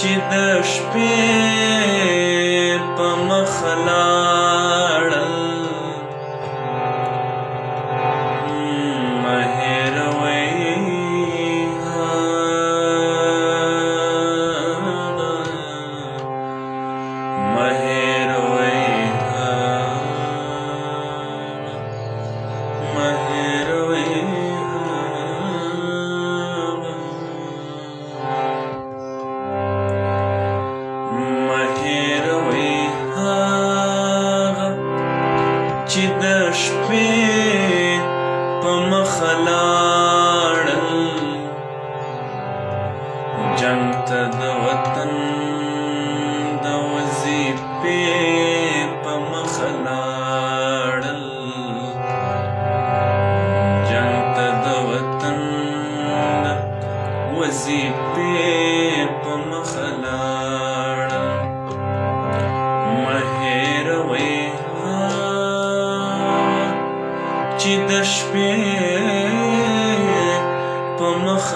چې د شپې په مخ لاړل مه هېروئ هغه مه هېروئ هغه مه هېروئ چې د شپې په مخ لاړل جنګ ته د وطن د وظیفې په مخ لاړل جنګ ته د وطن د وظیفې په مخ لاړل مه هېروئ چې د شپې په مخ